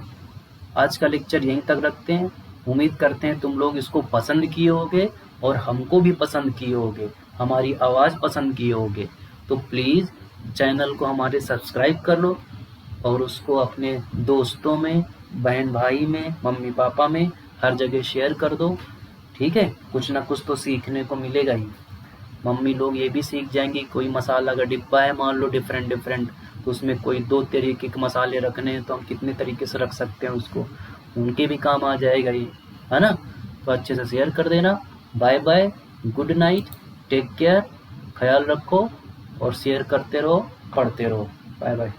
[SPEAKER 1] आज का लेक्चर यहीं तक रखते हैं। उम्मीद करते हैं तुम लोग इसको पसंद किए होगे और हमको भी पसंद किए होगे, हमारी आवाज़ पसंद किए होगे। तो प्लीज़ चैनल को हमारे सब्सक्राइब कर लो और उसको अपने दोस्तों में, बहन भाई में, मम्मी पापा में, हर जगह शेयर कर दो, ठीक है। कुछ ना कुछ तो सीखने को मिलेगा ही। मम्मी लोग ये भी सीख जाएंगी, कोई मसाला का डिब्बा है मान लो डिफरेंट, तो उसमें कोई 2 तरीके के मसाले रखने हैं तो हम कितने तरीके से रख सकते हैं उसको, उनके भी काम आ जाएगा ये, है ना। तो अच्छे से शेयर कर देना। Bye bye, good night, take care, ख्याल रखो और शेयर करते रहो, पढ़ते रहो। Bye bye.